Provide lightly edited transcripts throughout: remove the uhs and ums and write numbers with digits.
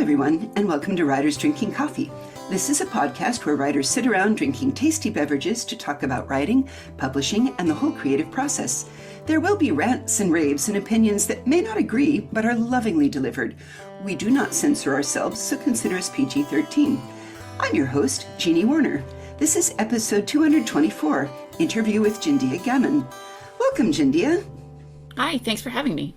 everyone, and welcome to Writers Drinking Coffee. This is a podcast where writers sit around drinking tasty beverages to talk about writing, publishing, and the whole creative process. There will be rants and raves and opinions that may not agree, but are lovingly delivered. We do not censor ourselves, so consider us PG-13. I'm your host, Jeannie Warner. This is episode 224, Interview with Jendia Gammon. Welcome, Jendia. Hi, thanks for having me.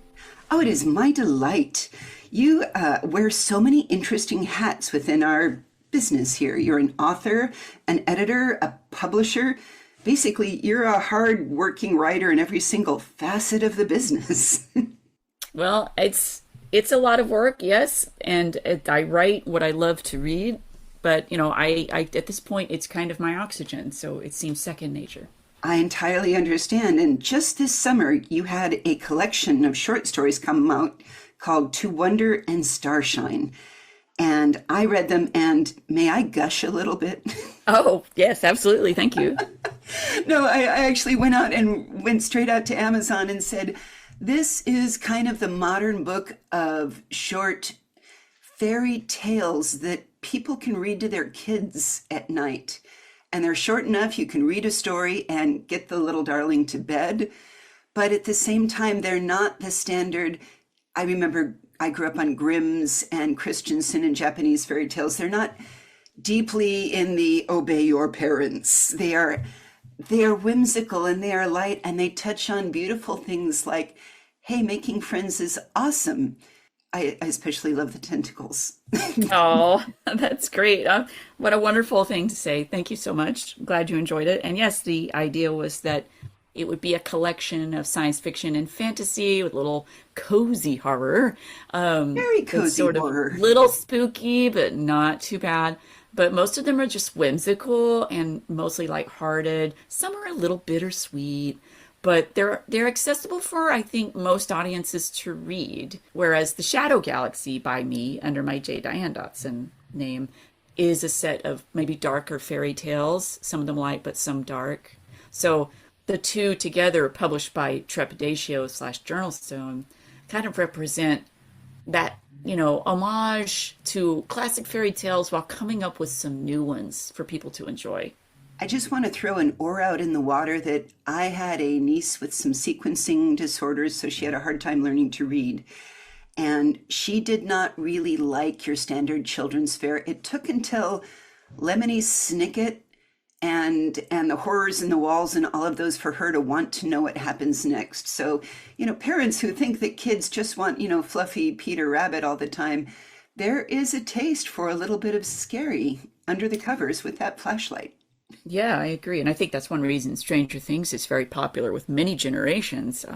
Oh, it is my delight. You wear so many interesting hats within our business here. You're an author, an editor, a publisher. Basically, you're a hard-working writer in every single facet of the business. Well, it's a lot of work, yes, and I write what I love to read, but I at this point it's kind of my oxygen, so it seems second nature. I entirely understand. And just this summer, you had a collection of short stories come out called To Wonder and Starshine. And I read them, and may I gush a little bit? Oh, yes, absolutely. Thank you. No, I actually went out and went straight out to Amazon and said, this is kind of the modern book of short fairy tales that people can read to their kids at night. And they're short enough, you can read a story and get the little darling to bed. But at the same time, they're not the standard. I remember I grew up on Grimm's and Christensen and Japanese fairy tales. They're not deeply in the obey your parents. They are whimsical and they are light, and they touch on beautiful things like, hey, making friends is awesome. I especially love the tentacles. Oh, that's great. What a wonderful thing to say. Thank you so much. Glad you enjoyed it. And yes, the idea was that it would be a collection of science fiction and fantasy with a little cozy horror. Very cozy sort horror. of little spooky, but not too bad. But most of them are just whimsical and mostly lighthearted. Some are a little bittersweet, but they're accessible for, I think, most audiences to read. Whereas The Shadow Galaxy by me, under my J. Diane Dotson name, is a set of maybe darker fairy tales, some of them light, but some dark. So the two together, published by Trepidatio/Journalstone, kind of represent that, homage to classic fairy tales while coming up with some new ones for people to enjoy. I just want to throw an oar out in the water that I had a niece with some sequencing disorders, so she had a hard time learning to read. And she did not really like your standard children's fare. It took until Lemony Snicket and the horrors in the walls and all of those for her to want to know what happens next. So, parents who think that kids just want, fluffy Peter Rabbit all the time, there is a taste for a little bit of scary under the covers with that flashlight. Yeah, I agree. And I think that's one reason Stranger Things is very popular with many generations.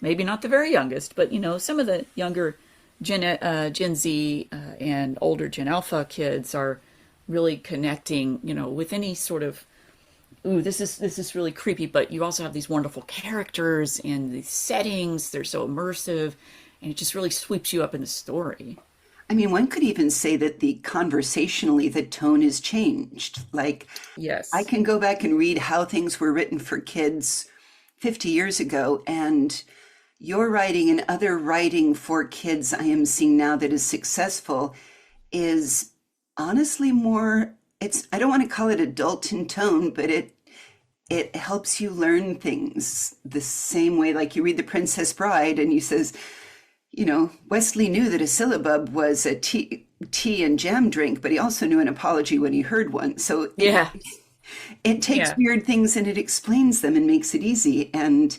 Maybe not the very youngest, but, some of the younger Gen Z and older Gen Alpha kids are really connecting, with any sort of, ooh, this is really creepy, but you also have these wonderful characters and the settings. They're so immersive, and it just really sweeps you up in the story. I mean, one could even say that conversationally, the tone has changed. Like, yes, I can go back and read how things were written for kids 50 years ago, and your writing and other writing for kids I am seeing now that is successful is honestly more, I don't want to call it adult in tone, but it helps you learn things the same way, like you read The Princess Bride and you says, Wesley knew that a syllabub was a tea and jam drink, but he also knew an apology when he heard one. So yeah, it takes weird things and it explains them and makes it easy. And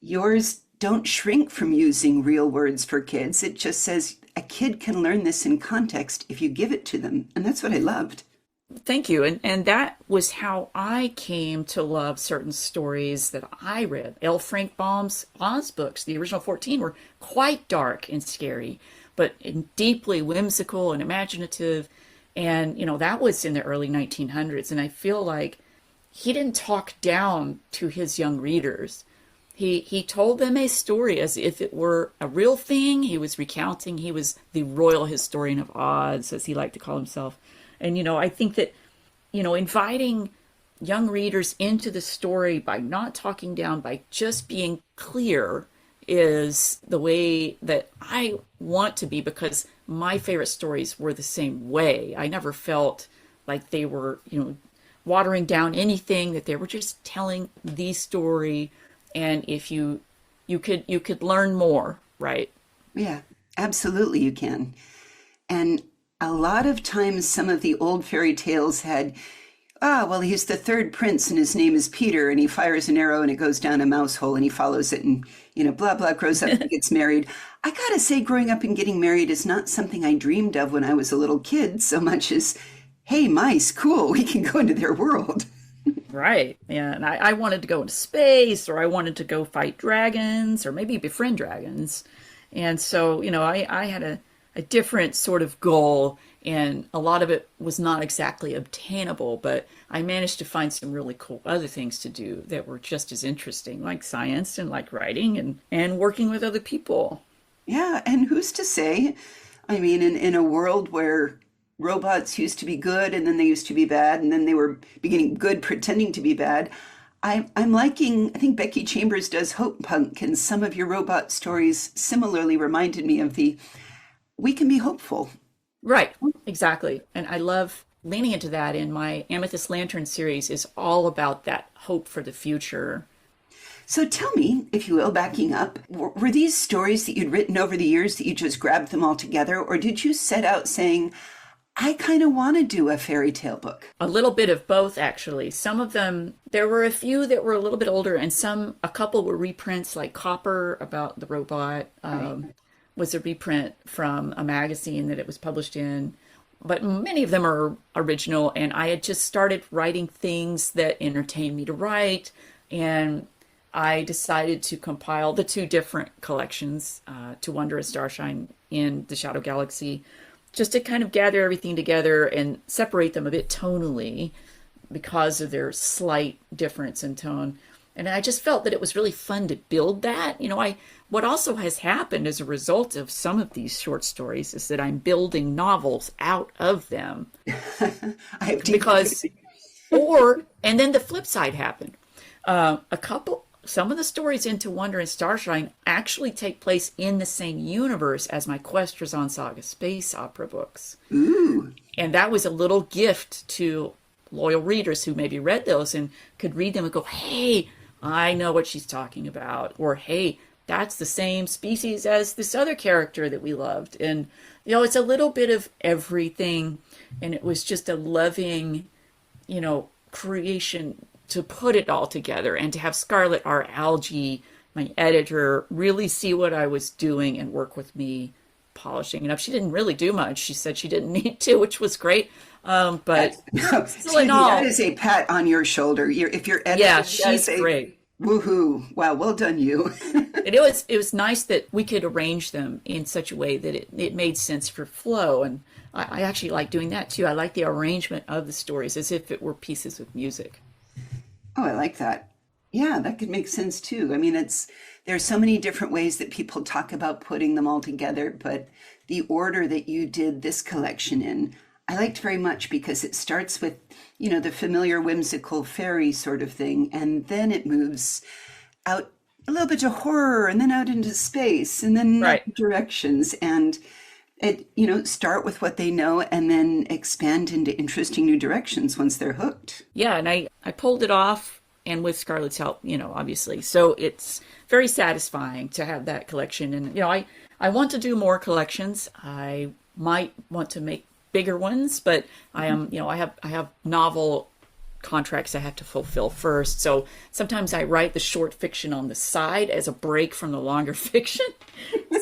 yours don't shrink from using real words for kids. It just says a kid can learn this in context if you give it to them. And that's what I loved. Thank you. And that was how I came to love certain stories that I read. L. Frank Baum's Oz books, the original 14, were quite dark and scary, but deeply whimsical and imaginative. And, that was in the early 1900s. And I feel like he didn't talk down to his young readers. He told them a story as if it were a real thing. He was recounting. He was the royal historian of Oz, as he liked to call himself. And, I think that, inviting young readers into the story by not talking down, by just being clear, is the way that I want to be, because my favorite stories were the same way. I never felt like they were, watering down anything, that they were just telling the story. And if you could learn more, right? Yeah, absolutely you can. And a lot of times, some of the old fairy tales had, well, he's the third prince and his name is Peter, and he fires an arrow and it goes down a mouse hole and he follows it and, blah, blah, grows up and gets married. I gotta say, growing up and getting married is not something I dreamed of when I was a little kid so much as, hey, mice, cool, we can go into their world. Right. Yeah. And I wanted to go into space, or I wanted to go fight dragons, or maybe befriend dragons. And so, I had a different sort of goal, and a lot of it was not exactly obtainable, but I managed to find some really cool other things to do that were just as interesting, like science and like writing and working with other people. Yeah, and who's to say? I mean, in a world where robots used to be good and then they used to be bad and then they were beginning good pretending to be bad. I'm liking, I think Becky Chambers does Hope Punk, and some of your robot stories similarly reminded me of the we can be hopeful. Right. Exactly. And I love leaning into that. In my Amethyst Lantern series is all about that hope for the future. So tell me, if you will, backing up, were these stories that you'd written over the years that you just grabbed them all together, or did you set out saying, I kind of want to do a fairy tale book? A little bit of both, actually. Some of them, there were a few that were a little bit older, and a couple were reprints, like Copper about the robot was a reprint from a magazine that it was published in. But many of them are original, and I had just started writing things that entertained me to write, and I decided to compile the two different collections, To Wonder and Starshine in the Shadow Galaxy, just to kind of gather everything together and separate them a bit tonally because of their slight difference in tone. And I just felt that it was really fun to build that. What also has happened as a result of some of these short stories is that I'm building novels out of them. I have because, and then the flip side happened. Some of the stories in To Wonder and Starshine actually take place in the same universe as my Questrazon Saga space opera books. Ooh. And that was a little gift to loyal readers who maybe read those and could read them and go, hey, I know what she's talking about. Or, hey, that's the same species as this other character that we loved. And, it's a little bit of everything. And it was just a loving, creation to put it all together, and to have Scarlett R. Algie, my editor, really see what I was doing and work with me polishing it up. She didn't really do much. She said she didn't need to, which was great. But still in all, that is a pat on your shoulder. If you're editing, yeah, she's great. Woohoo! Wow, well done, you. And it was nice that we could arrange them in such a way that it made sense for flow. And I actually like doing that too. I like the arrangement of the stories as if it were pieces of music. Oh, I like that. Yeah, that could make sense too. I mean, there's so many different ways that people talk about putting them all together, but the order that you did this collection in, I liked very much because it starts with, the familiar whimsical fairy sort of thing, and then it moves out a little bit to horror, and then out into space, and then right. directions, and it, start with what they know and then expand into interesting new directions once they're hooked. Yeah, and I pulled it off, and with Scarlett's help, obviously. So it's very satisfying to have that collection. And, I want to do more collections. I might want to make bigger ones, but I am, I have novel contracts I have to fulfill first. So sometimes I write the short fiction on the side as a break from the longer fiction.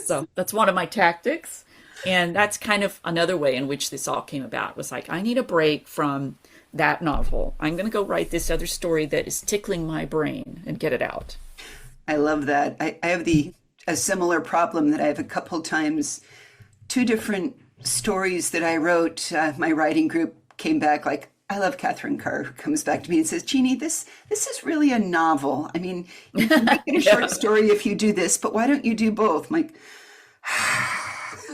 So that's one of my tactics. And that's kind of another way in which this all came about. It was like, I need a break from that novel. I'm going to go write this other story that is tickling my brain and get it out. I love that. I have a similar problem that I have a couple times. Two different stories that I wrote, my writing group came back like, I love Catherine Carr, who comes back to me and says, Jeannie, this is really a novel. I mean, you can make it a short story if you do this, but why don't you do both? I'm like,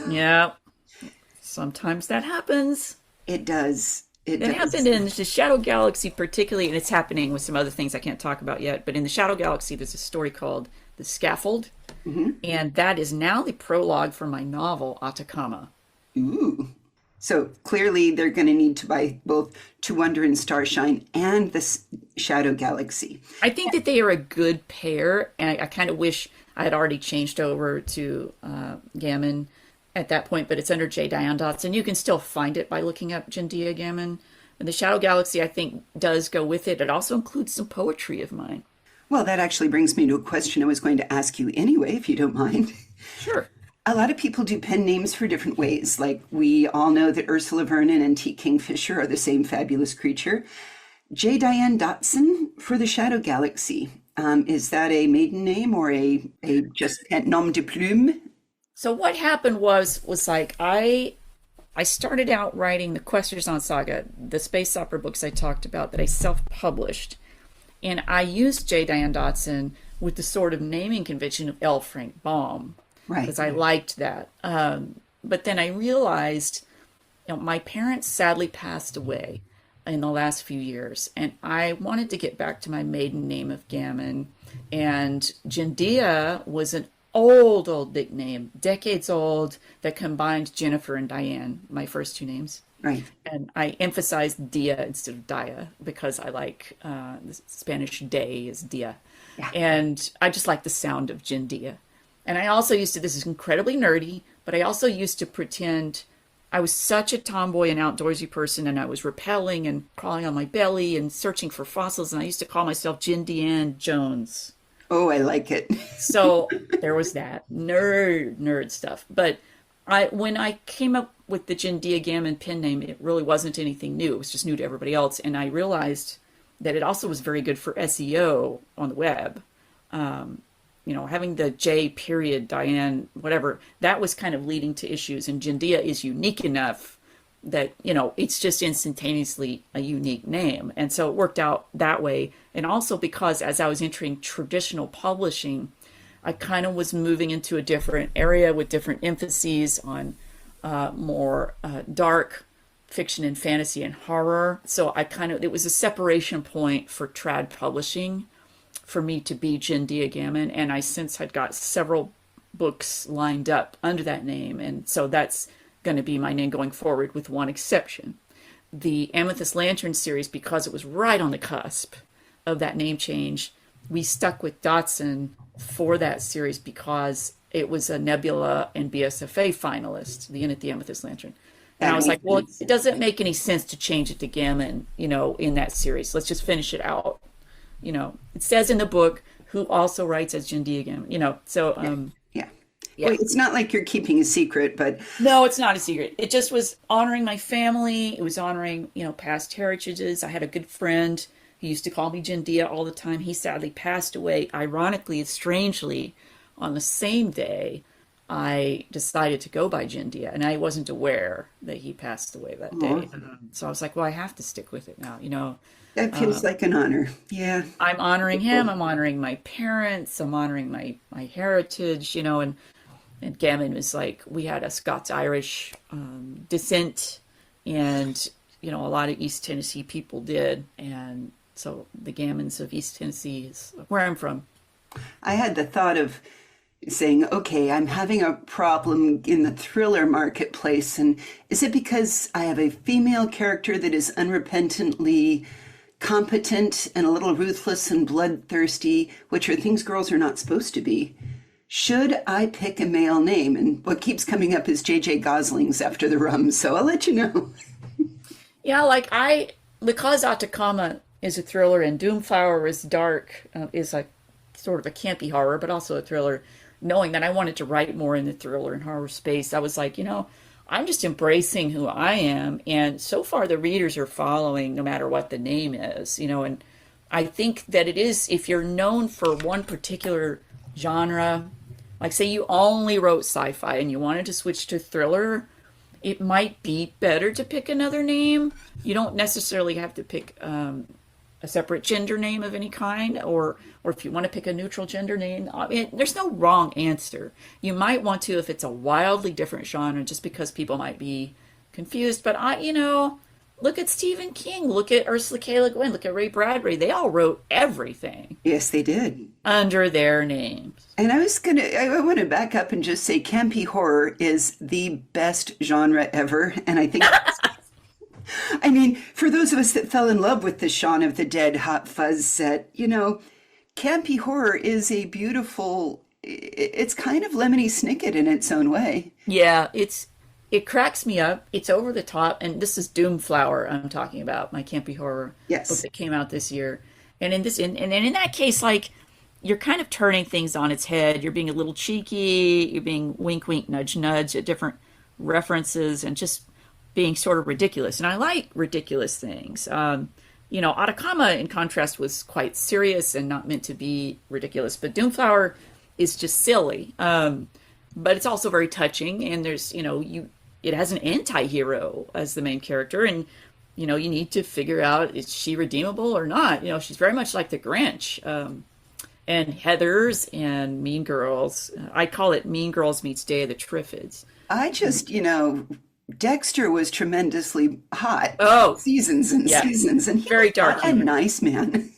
yeah, sometimes that happens. It does. It happened in the Shadow Galaxy particularly, and it's happening with some other things I can't talk about yet. But in the Shadow Galaxy, there's a story called The Scaffold, and that is now the prologue for my novel, Atacama. Ooh. So clearly they're going to need to buy both To Wonder and Starshine and the Shadow Galaxy. I think that they are a good pair, and I kind of wish I had already changed over to Gammon at that point, but it's under J. Diane Dotson. You can still find it by looking up Jendia Gammon. And the Shadow Galaxy, I think, does go with it. It also includes some poetry of mine. Well, that actually brings me to a question I was going to ask you anyway, if you don't mind. Sure. A lot of people do pen names for different ways. Like we all know that Ursula Vernon and T. Kingfisher are the same fabulous creature. J. Diane Dotson for the Shadow Galaxy. Is that a maiden name or a just a nom de plume? So what happened was like I started out writing the Questerson Saga, the space opera books I talked about that I self-published, and I used J. Diane Dotson with the sort of naming convention of L. Frank Baum, Right. because I liked that. But then I realized, my parents sadly passed away in the last few years, and I wanted to get back to my maiden name of Gammon, and Jendia was an old nickname, decades old, that combined Jennifer and Diane, my first two names. Right. And I emphasized Dia instead of Dia because I like the Spanish day is Dia. Yeah. And I just like the sound of Jendia. And I also used to, this is incredibly nerdy, but I also used to pretend I was such a tomboy and outdoorsy person, and I was rappelling and crawling on my belly and searching for fossils, and I used to call myself Jendianne Jones. Oh, I like it. So there was that nerd stuff. But when I came up with the Jendia Gammon pen name, it really wasn't anything new. It was just new to everybody else. And I realized that it also was very good for SEO on the web. Having the J period Diane, whatever, that was kind of leading to issues. And Jendia is unique enough that, it's just instantaneously a unique name. And so it worked out that way. And also because as I was entering traditional publishing, I kind of was moving into a different area with different emphases on more dark fiction and fantasy and horror. So it was a separation point for trad publishing for me to be Jendia Gammon. And I since had got several books lined up under that name. And so that's going to be my name going forward, with one exception. The Amethyst Lantern series, because it was right on the cusp of that name change, we stuck with Dotson for that series because it was a Nebula and BSFA finalist, the Inn at the Amethyst Lantern. And I was like, well, it doesn't make any sense to change it to Gammon, in that series. Let's just finish it out. It says in the book who also writes as Jendia Gammon, so Yeah. Well, it's not like you're keeping a secret, but no, it's not a secret. It just was honoring my family. It was honoring, past heritages. I had a good friend who used to call me Jendia all the time. He sadly passed away, ironically, strangely, on the same day I decided to go by Jendia, and I wasn't aware that he passed away that day. So I was like, well, I have to stick with it now. That feels like an honor. Yeah. I'm honoring him. I'm honoring my parents. I'm honoring my heritage, and Gammon was like, we had a Scots-Irish descent, and, a lot of East Tennessee people did. And so the Gammons of East Tennessee is where I'm from. I had the thought of saying, okay, I'm having a problem in the thriller marketplace. And is it because I have a female character that is unrepentantly competent and a little ruthless and bloodthirsty, which are things girls are not supposed to be? Should I pick a male name? And what keeps coming up is J.J. Gosling's after the rum, so I'll let you know. Yeah, because Atacama is a thriller and Doomflower is dark, is a sort of a campy horror, but also a thriller, knowing that I wanted to write more in the thriller and horror space, I was like, I'm just embracing who I am. And so far the readers are following no matter what the name is, and I think that it is, if you're known for one particular genre, like say you only wrote sci-fi and you wanted to switch to thriller, it might be better to pick another name. You don't necessarily have to pick a separate gender name of any kind, or if you want to pick a neutral gender name, there's no wrong answer. You might want to if it's a wildly different genre, just because people might be confused. But Look at Stephen King. Look at Ursula K. Le Guin. Look at Ray Bradbury. They all wrote everything Yes, they did. under their names. And I want to back up and just say campy horror is the best genre ever. And I think, I mean, for those of us that fell in love with the Shaun of the Dead Hot Fuzz set, campy horror is a beautiful, it's kind of Lemony Snicket in its own way. Yeah, it cracks me up. It's over the top, and this is Doomflower I'm talking about, my campy horror book Yes. that came out this year. And in that case, like you're kind of turning things on its head. You're being a little cheeky. You're being wink, wink, nudge, nudge at different references, and just being sort of ridiculous. And I like ridiculous things. Atacama, in contrast, was quite serious and not meant to be ridiculous. But Doomflower is just silly. But it's also very touching. And it has an anti-hero as the main character. And, you need to figure out, is she redeemable or not? She's very much like the Grinch. And Heathers and Mean Girls. I call it Mean Girls meets Day of the Triffids. I just, Dexter was tremendously hot. Oh, Seasons and yeah. seasons. And he Very was dark not a humor. nice man.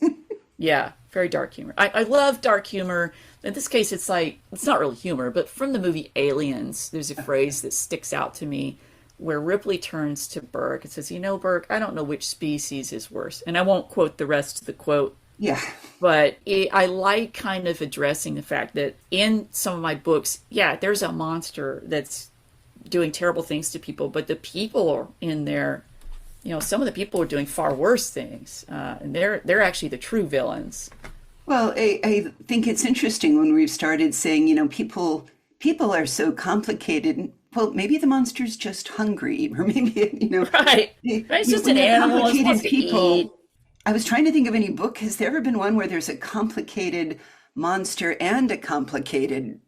Yeah, very dark humor. I love dark humor. In this case, it's not really humor, but from the movie Aliens, there's a phrase that sticks out to me where Ripley turns to Burke and says, Burke, I don't know which species is worse. And I won't quote the rest of the quote, Yeah. but I like kind of addressing the fact that in some of my books, yeah, there's a monster that's doing terrible things to people, but the people are in there. Some of the people are doing far worse things, and they're actually the true villains. Well, I think it's interesting when we've started saying, people are so complicated. Well, maybe the monster's just hungry, or maybe, Right. It's just when an they're animal. It complicated wants to eat. I was trying to think of any book. Has there ever been one where there's a complicated monster and a complicated,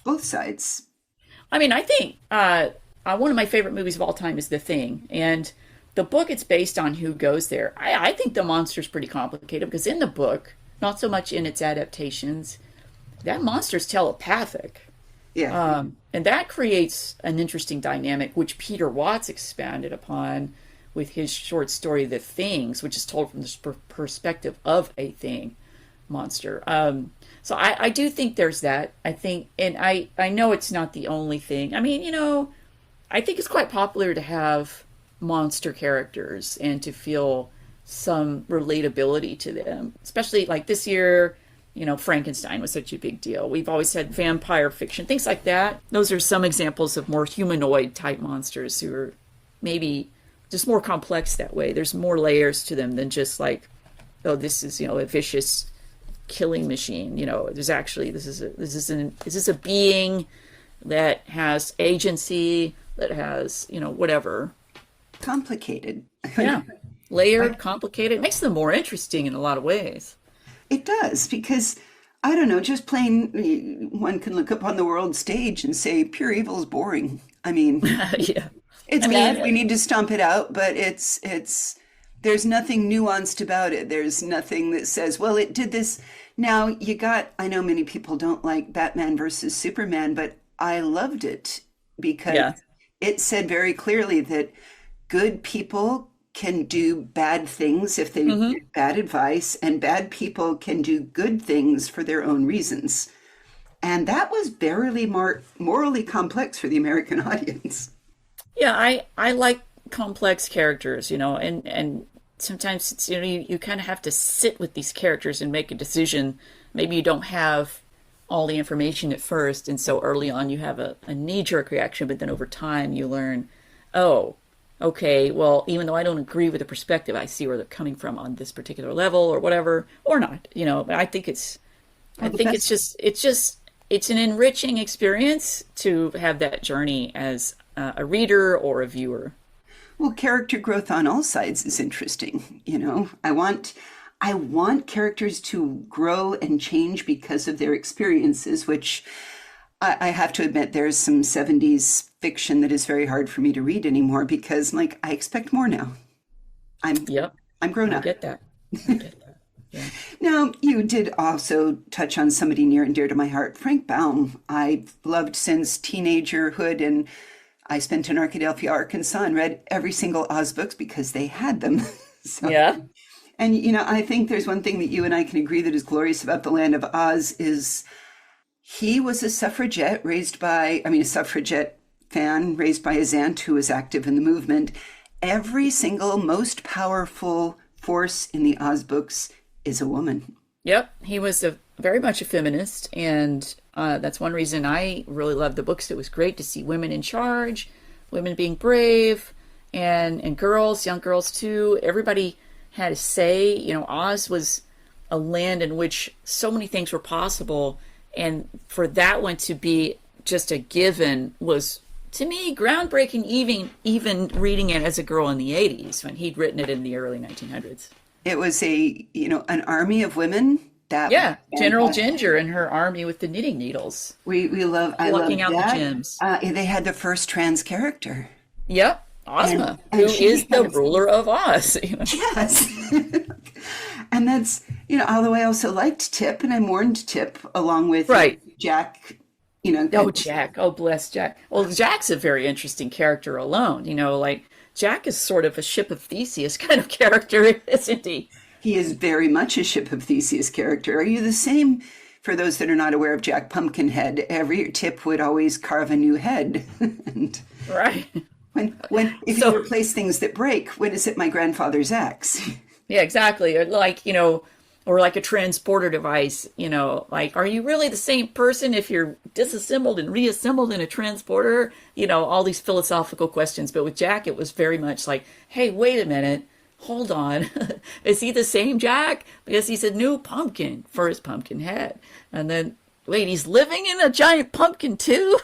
both sides? I think one of my favorite movies of all time is The Thing, and the book it's based on who goes there. I think the monster's pretty complicated because in the book, not so much in its adaptations, that monster's telepathic. Yeah. And that creates an interesting dynamic, which Peter Watts expanded upon with his short story, The Things, which is told from the perspective of a thing monster. So I do think there's that. I think, and I know it's not the only thing. I think it's quite popular to have monster characters and to feel some relatability to them, especially like this year. Frankenstein was such a big deal. We've always had vampire fiction, things like that. Those are some examples of more humanoid type monsters who are maybe just more complex that way. There's more layers to them than just like, oh, this is, a vicious killing machine. There's actually, this is a being that has agency, that has, whatever. Complicated. Yeah. Layered, complicated. It makes them more interesting in a lot of ways. It does, because I don't know, just plain, one can look up on the world stage and say pure evil is boring. Yeah. It's bad. We need to stomp it out, but there's nothing nuanced about it. There's nothing that says, well, it did this. Now I know many people don't like Batman versus Superman, but I loved it because it said very clearly that good people can do bad things if they get bad advice, and bad people can do good things for their own reasons. And that was very morally complex for the American audience. Yeah, I like complex characters, and sometimes it's, you kind of have to sit with these characters and make a decision. Maybe you don't have all the information at first, and so early on you have a knee-jerk reaction, but then over time you learn, oh, okay, well, even though I don't agree with the perspective, I see where they're coming from on this particular level or whatever, or not, But I think it's an enriching experience to have that journey as a reader or a viewer. Well, character growth on all sides is interesting. I want characters to grow and change because of their experiences, which I have to admit there's some 70s fiction that is very hard for me to read anymore because I expect more now. I'm grown up. I get that. Yeah. Now, you did also touch on somebody near and dear to my heart, Frank Baum. I've loved since teenagerhood, and I spent in Arkadelphia, Arkansas, and read every single Oz books because they had them. So, Yeah. and I think there's one thing that you and I can agree that is glorious about the Land of Oz is he was a suffragette raised by, I mean, a suffragette fan raised by his aunt who was active in the movement. Every single most powerful force in the Oz books is a woman. Yep, he was a very much a feminist, and that's one reason I really loved the books. It was great to see women in charge, women being brave, and girls, young girls too. Everybody had a say. Oz was a land in which so many things were possible, and for that one to be just a given was, to me, groundbreaking. Even reading it as a girl in the '80s when he'd written it in the early 1900s. It was an army of women. That Yeah, General Ginger and her army with the knitting needles, I love plucking out the that. gems. They had the first trans character. Yep, Ozma, And who she is the has, ruler of Oz. yes. And that's, although I also liked Tip and I mourned Tip along with Right. Jack, Oh, Jack. Oh, bless Jack. Well, Jack's a very interesting character alone. Like Jack is sort of a ship of Theseus kind of character, isn't he? he is very much a Ship of Theseus character. Are you the same? For those that are not aware of Jack Pumpkinhead, every Tip would always carve a new head. And Right. if you So, replace things that break, when is it my grandfather's axe? yeah, exactly. Or or like a transporter device, like, are you really the same person if you're disassembled and reassembled in a transporter? All these philosophical questions. But with Jack, it was very much like, hey, wait a minute. Hold on. Is he the same Jack? Because he's a new pumpkin for his pumpkin head. And then, wait, he's living in a giant pumpkin too?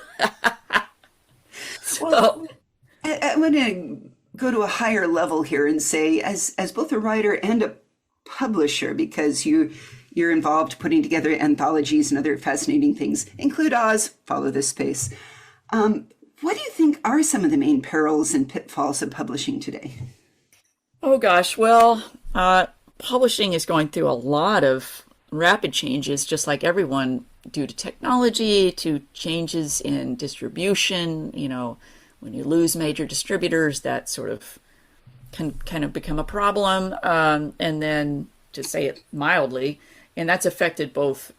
Well, So, I want to go to a higher level here and say, as both a writer and a publisher, because you're involved putting together anthologies and other fascinating things, include Oz, follow this space. What do you think are some of the main perils and pitfalls of publishing today? oh gosh, well, publishing is going through a lot of rapid changes, just like everyone, due to technology, to changes in distribution. When you lose major distributors, that sort of can kind of become a problem. And then, to say it mildly, and that's affected both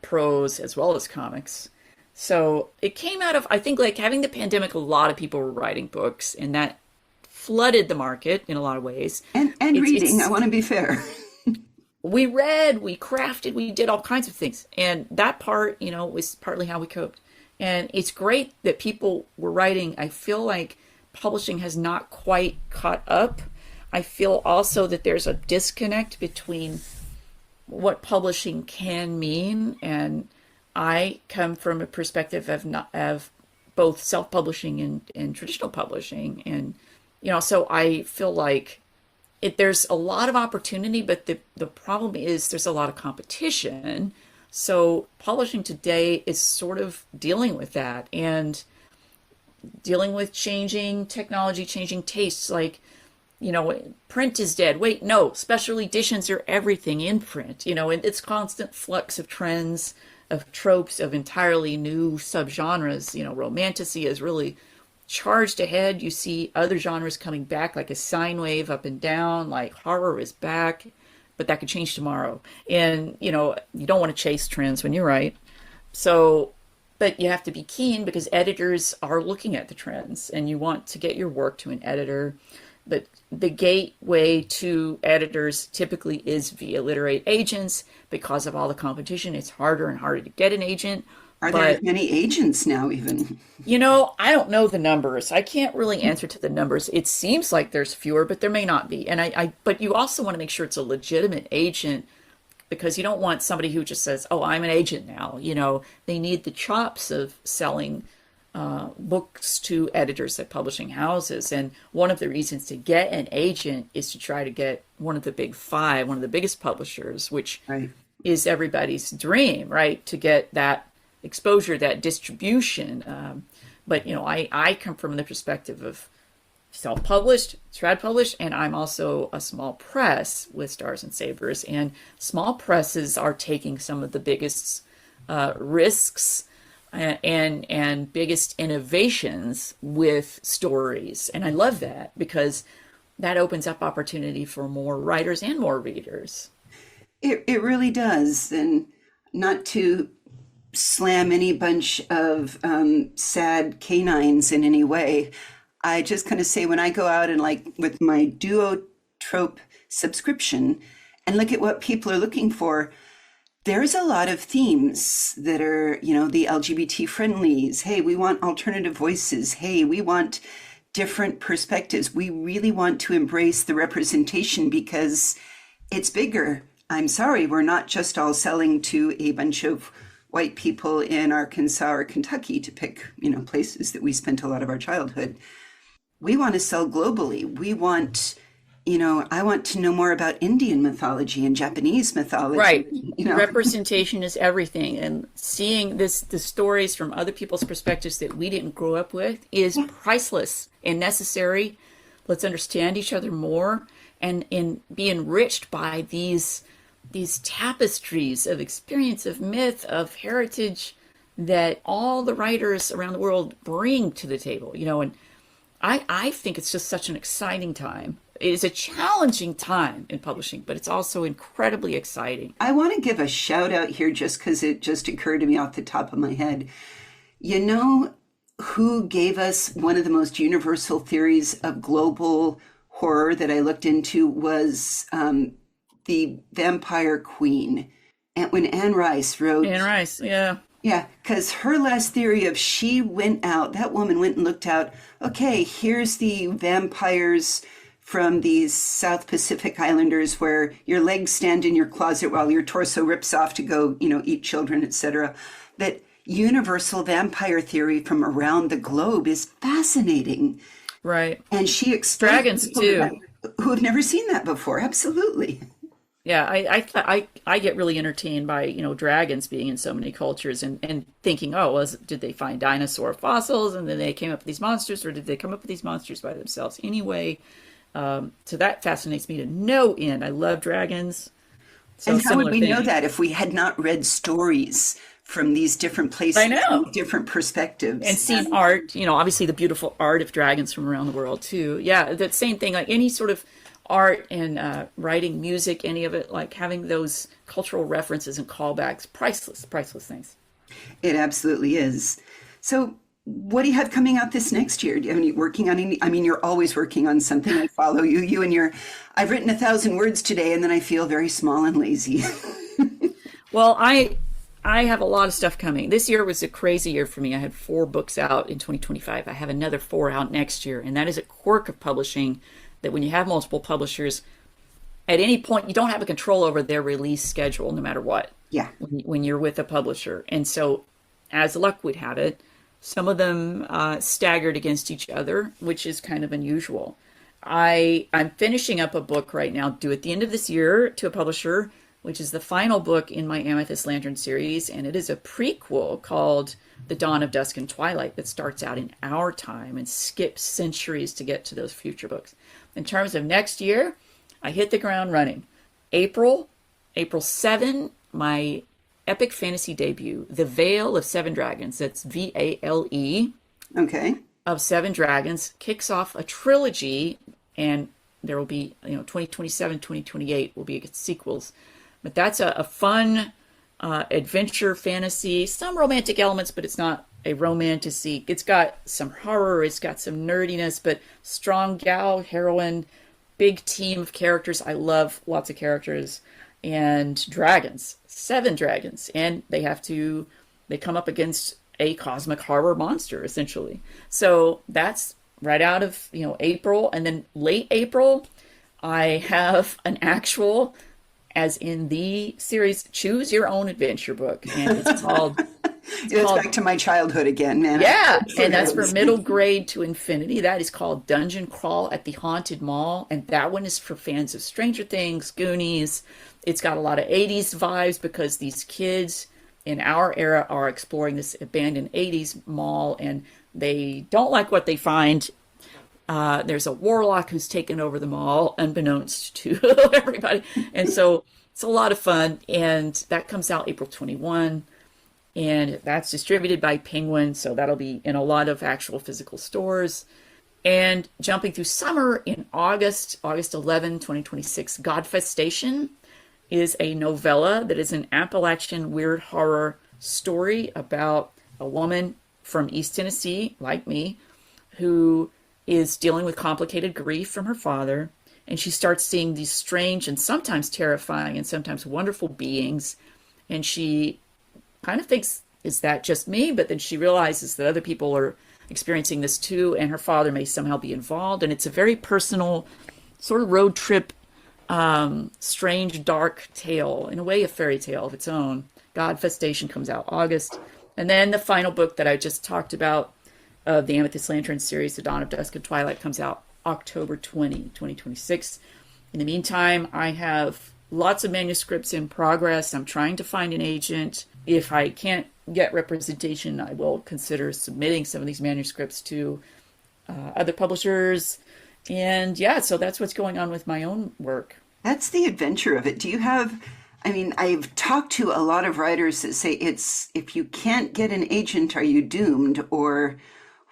prose as well as comics. So it came out of, I think, like having the pandemic, a lot of people were writing books, and that flooded the market in a lot of ways. And reading, I want to be fair. We read, we crafted, we did all kinds of things. And that part, was partly how we coped. And it's great that people were writing. I feel like publishing has not quite caught up. I feel also that there's a disconnect between what publishing can mean, and I come from a perspective of both self-publishing and traditional publishing, and so I feel like there's a lot of opportunity, but the problem is there's a lot of competition. So publishing today is sort of dealing with that and dealing with changing technology, changing tastes. Like, print is dead. Wait, no, special editions are everything in print. And it's constant flux of trends, of tropes, of entirely new subgenres. Romantasy is really charged ahead. You see other genres coming back like a sine wave up and down, like horror is back, but that could change tomorrow. And, you don't want to chase trends when you write. So, but you have to be keen because editors are looking at the trends and you want to get your work to an editor. But the gateway to editors typically is via literary agents. Because of all the competition, it's harder and harder to get an agent. Are there as many agents now even? I don't know the numbers. I can't really answer to the numbers. It seems like there's fewer, but there may not be. And but you also want to make sure it's a legitimate agent, because you don't want somebody who just says, "Oh, I'm an agent now." They need the chops of selling books to editors at publishing houses. And one of the reasons to get an agent is to try to get one of the big five, one of the biggest publishers, which Right. is everybody's dream, right? To get that exposure, that distribution. But I come from the perspective of self-published, trad published, and I'm also a small press with Stars and Sabers. And small presses are taking some of the biggest risks and biggest innovations with stories. And I love that because that opens up opportunity for more writers and more readers. It really does. And not to slam any bunch of sad canines in any way, I just kind of say when I go out and like with my duotrope subscription and look at what people are looking for, there's a lot of themes that are, the LGBT friendlies. Hey, we want alternative voices. Hey, we want different perspectives. We really want to embrace the representation because it's bigger. I'm sorry, we're not just all selling to a bunch of white people in Arkansas or Kentucky to pick, places that we spent a lot of our childhood. We want to sell globally. We want, I want to know more about Indian mythology and Japanese mythology. Right. Representation is everything. And seeing the stories from other people's perspectives that we didn't grow up with is priceless and necessary. Let's understand each other more and be enriched by these tapestries of experience, of myth, of heritage that all the writers around the world bring to the table, and I think it's just such an exciting time. It is a challenging time in publishing, but it's also incredibly exciting. I want to give a shout out here just because it just occurred to me off the top of my head. You know who gave us one of the most universal theories of global horror that I looked into was the Vampire Queen. And when Anne Rice wrote... Anne Rice, yeah. Yeah, because her last theory of that woman went and looked out, okay, here's the vampires from these South Pacific Islanders where your legs stand in your closet while your torso rips off to go, eat children, etc. That universal vampire theory from around the globe is fascinating. Right. And she explained dragons too, who have never seen that before. Absolutely. Yeah, I get really entertained by, dragons being in so many cultures and thinking, did they find dinosaur fossils and then they came up with these monsters, or did they come up with these monsters by themselves anyway? So that fascinates me to no end. I love dragons. So and how would we know that if we had not read stories from these different places, I know, different perspectives, and seen art? Obviously the beautiful art of dragons from around the world too. Yeah, that same thing. Like any sort of art and writing, music, any of it, like having those cultural references and callbacks, priceless things. It absolutely is. So what do you have coming out this next year? Do you have any working on any? I mean, you're always working on something. I follow you. You and your, I've written 1,000 words today, and then I feel very small and lazy. Well, I have a lot of stuff coming. This year was a crazy year for me. I had 4 books out in 2025. I have another 4 out next year, and that is a quirk of publishing, that when you have multiple publishers, at any point, you don't have a control over their release schedule, no matter what. Yeah. When you're with a publisher. And so, as luck would have it, some of them staggered against each other, which is kind of unusual. I'm finishing up a book right now, due at the end of this year, to a publisher, which is the final book in my Amethyst Lantern series, and it is a prequel called The Dawn of Dusk and Twilight that starts out in our time and skips centuries to get to those future books. In terms of next year, I hit the ground running. April 7, my epic fantasy debut, The Veil of Seven Dragons, that's VALE, okay, of Seven Dragons, kicks off a trilogy, and there will be, 2027, 2028 will be sequels. But that's a fun adventure fantasy, some romantic elements, but it's not a romantasy. It's got some horror, it's got some nerdiness, but strong gal heroine, big team of characters. I love lots of characters, and dragons, 7 dragons, and they come up against a cosmic horror monster, essentially. So that's right out of, April. And then late April, I have an actual, as in the series, Choose Your Own Adventure book. And it's called... It's back to my childhood again, man. Yeah, and that's for middle grade to infinity. That is called Dungeon Crawl at the Haunted Mall. And that one is for fans of Stranger Things, Goonies. It's got a lot of 80s vibes because these kids in our era are exploring this abandoned 80s mall, and they don't like what they find. There's a warlock who's taken over the mall, unbeknownst to everybody. And so it's a lot of fun. And that comes out April 21. and that's distributed by Penguin, so that'll be in a lot of actual physical stores. And jumping through summer in August 2026, Godfestation is a novella that is an Appalachian weird horror story about a woman from East Tennessee, like me, who is dealing with complicated grief from her father. And she starts seeing these strange and sometimes terrifying and sometimes wonderful beings. And she kind of thinks, is that just me? But then she realizes that other people are experiencing this too, and her father may somehow be involved. And it's a very personal sort of road trip, strange, dark tale, in a way, a fairy tale of its own. Godfestation comes out August. And then the final book that I just talked about, of the Amethyst Lantern series, The Dawn of Dusk and Twilight, comes out October 2026. In the meantime, I have lots of manuscripts in progress. I'm trying to find an agent. If I can't get representation, I will consider submitting some of these manuscripts to other publishers. And yeah, so that's what's going on with my own work. That's the adventure of it. Do you have, I mean, I've talked to a lot of writers that say it's, if you can't get an agent, are you doomed? Or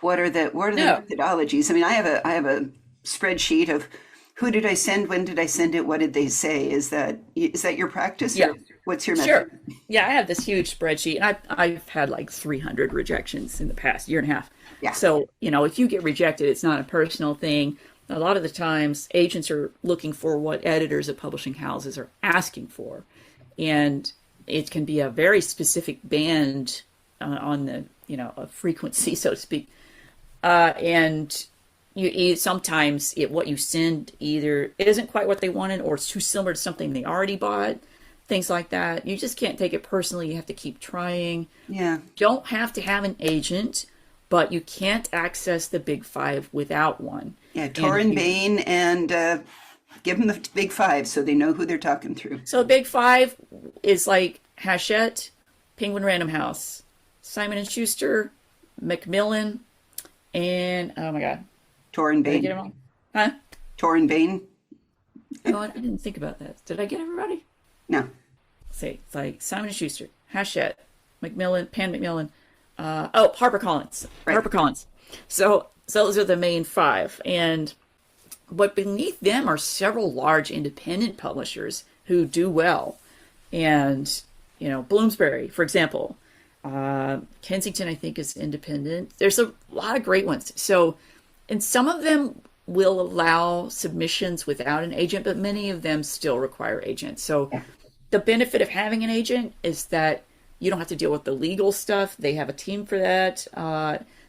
what are the No. methodologies? I mean, I have a spreadsheet of who did I send, when did I send it, what did they say? Is that your practice? Yeah. Or what's your Sure. method? Yeah, I have this huge spreadsheet, and I've had like 300 rejections in the past year and a half. Yeah. So, if you get rejected, it's not a personal thing. A lot of the times, agents are looking for what editors at publishing houses are asking for. And it can be a very specific band on the, a frequency, so to speak. And sometimes what you send either isn't quite what they wanted, or it's too similar to something they already bought, things like that. You just can't take it personally. You have to keep trying. Yeah. Don't have to have an agent, but you can't access the big five without one. Yeah, Tor and Bain, and give them the big five so they know who they're talking through. So big five is like Hachette, Penguin Random House, Simon and Schuster, Macmillan, and oh my God, Tor and did I get them Bain. all? Huh? Tor and Bain? Oh, I didn't think about that. Did I get everybody? No. Say it's like Simon and Schuster, Hachette, Macmillan, Pan Macmillan. HarperCollins. Right. HarperCollins. So those are the main five, but beneath them are several large independent publishers who do well. And, Bloomsbury, for example, Kensington, I think, is independent. There's a lot of great ones. So, and some of them will allow submissions without an agent, but many of them still require agents. So the benefit of having an agent is that you don't have to deal with the legal stuff. They have a team for that.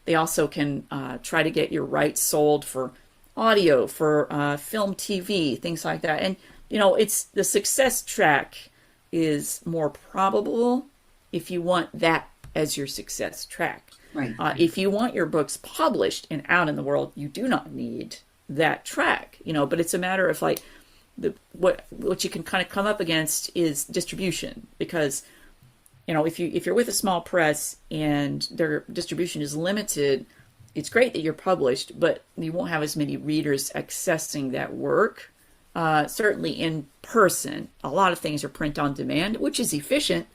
They also can try to get your rights sold for audio, for film, TV, things like that. And, it's the success track is more probable if you want that as your success track. Right. If you want your books published and out in the world, you do not need that track, but it's a matter of like what you can kind of come up against is distribution, because if you're with a small press and their distribution is limited, it's great that you're published, but you won't have as many readers accessing that work. Certainly in person, a lot of things are print on demand, which is efficient,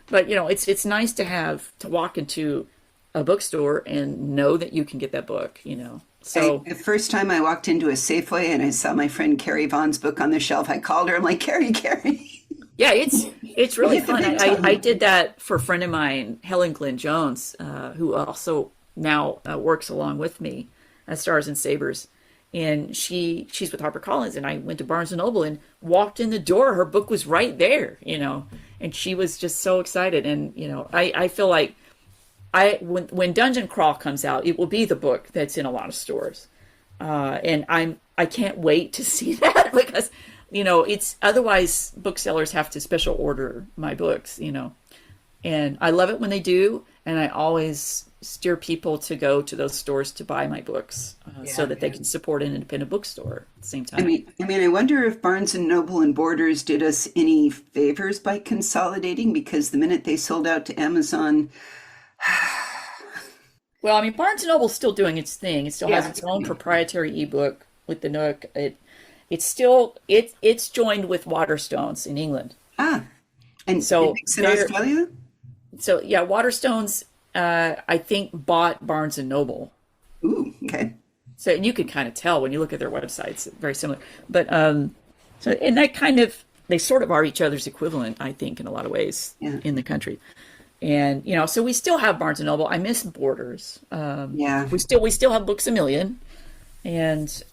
but it's nice to walk into a bookstore and know that you can get that book. So The first time I walked into a Safeway and I saw my friend Carrie Vaughn's book on the shelf, I called her. I'm like, Carrie. yeah, it's really fun. Big time. I did that for a friend of mine, Helen Glenn Jones, who also now works along with me at Stars and Sabers. And she's with HarperCollins, and I went to Barnes and Noble and walked in the door. Her book was right there, and she was just so excited. And, I feel like when Dungeon Crawl comes out, it will be the book that's in a lot of stores. And I can't wait to see that, because, it's otherwise booksellers have to special order my books, and I love it when they do. And I always steer people to go to those stores to buy my books so that they can support an independent bookstore at the same time. I wonder if Barnes and Noble and Borders did us any favors by consolidating, because the minute they sold out to Amazon. Well, Barnes and Noble's still doing its thing. It still has its own proprietary ebook with the Nook. It's joined with Waterstones in England. And So it makes in Australia? So yeah, Waterstones, I think bought Barnes and Noble. Ooh, okay. So you can kind of tell when you look at their websites, very similar. But so and that kind of they sort of are each other's equivalent, I think, in a lot of ways Yeah. in the country. And so we still have Barnes and Noble. I miss Borders. Yeah. We still have Books a Million, and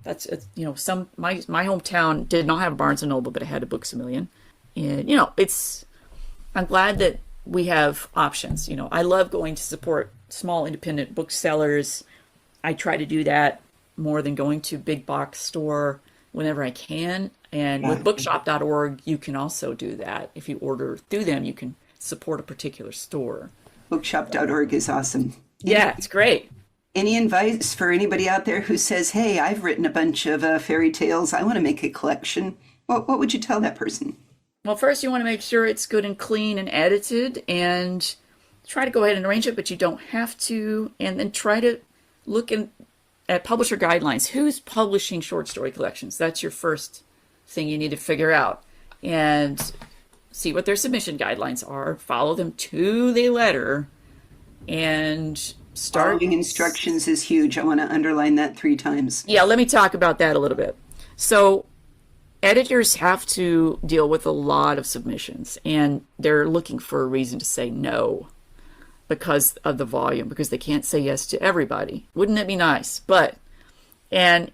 that's some my hometown did not have Barnes and Noble, but it had a Books a Million, and it's I'm glad that we have options. I love going to support small independent booksellers. I try to do that more than going to big box store whenever I can. And with bookshop.org, you can also do that. If you order through them, you can support a particular store. Bookshop.org is awesome. Yeah, it's great. Any advice for anybody out there who says, hey, I've written a bunch of fairy tales, I want to make a collection? What would you tell that person? Well, first you want to make sure it's good and clean and edited, and try to go ahead and arrange it, but you don't have to. And then try to look at publisher guidelines. Who's publishing short story collections? That's your first thing you need to figure out. And see what their submission guidelines are. Follow them to the letter, and start. Following instructions is huge. I want to underline that 3 times. Yeah, let me talk about that a little bit. So editors have to deal with a lot of submissions, and they're looking for a reason to say no because of the volume, because they can't say yes to everybody. Wouldn't it be nice? And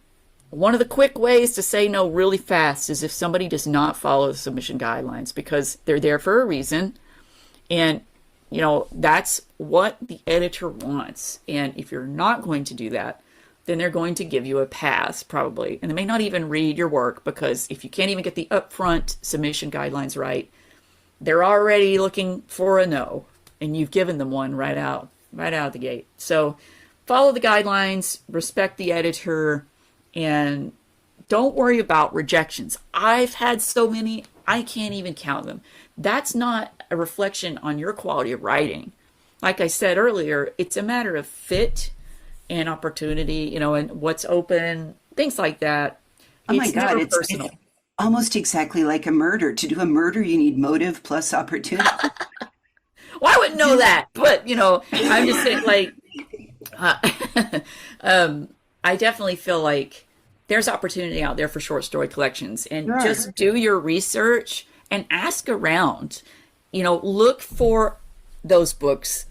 one of the quick ways to say no really fast is if somebody does not follow the submission guidelines, because they're there for a reason, and that's what the editor wants. And if you're not going to do that, then they're going to give you a pass, probably. And they may not even read your work, because if you can't even get the upfront submission guidelines right, they're already looking for a no, and you've given them one right out the gate. So follow the guidelines, respect the editor, and don't worry about rejections. I've had so many, I can't even count them. That's not a reflection on your quality of writing. Like I said earlier, it's a matter of fit and opportunity, and what's open, things like that. Oh my It's God, never it's personal. almost exactly like a murder. To do a murder, you need motive plus opportunity. Well, I wouldn't know that, but I'm just saying, like, I definitely feel like there's opportunity out there for short story collections, and Sure. just do your research and ask around. Look for those books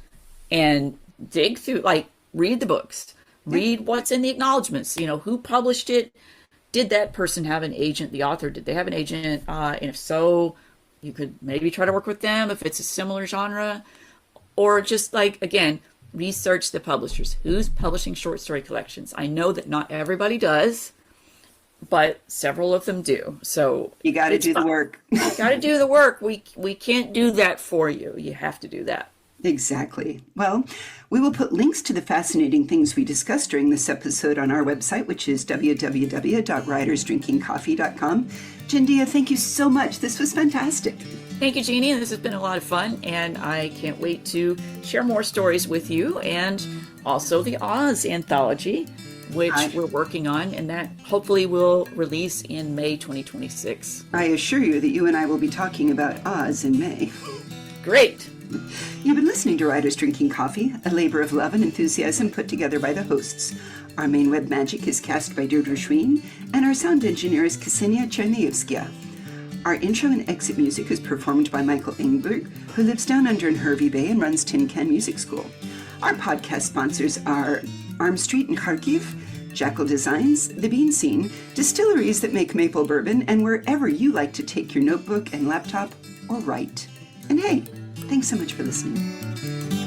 and dig through, like, read the books, read what's in the acknowledgments, who published it. Did that person have an agent? The author, did they have an agent? And if so, you could maybe try to work with them if it's a similar genre, or just, like, again, research the publishers. Who's publishing short story collections? I know that not everybody does, but several of them do. So You got to it's do the fine. work. You got to do the work. We can't do that for you. You have to do that. Exactly. Well, we will put links to the fascinating things we discussed during this episode on our website, which is www.writersdrinkingcoffee.com. Jendia, thank you so much. This was fantastic. Thank you, Jeannie. This has been a lot of fun, and I can't wait to share more stories with you, and also the Oz anthology, which we're working on, and that hopefully will release in May 2026. I assure you that you and I will be talking about Oz in May. Great. You've been listening to Writers Drinking Coffee, a labor of love and enthusiasm put together by the hosts. Our main web magic is cast by Deirdre Schween, and our sound engineer is Ksenia Chernievskia. Our intro and exit music is performed by Michael Engberg, who lives down under in Hervey Bay and runs Tin Can Music School. Our podcast sponsors are Arm Street in Kharkiv, Jackal Designs, The Bean Scene, distilleries that make maple bourbon, and wherever you like to take your notebook and laptop or write. And hey, thanks so much for listening.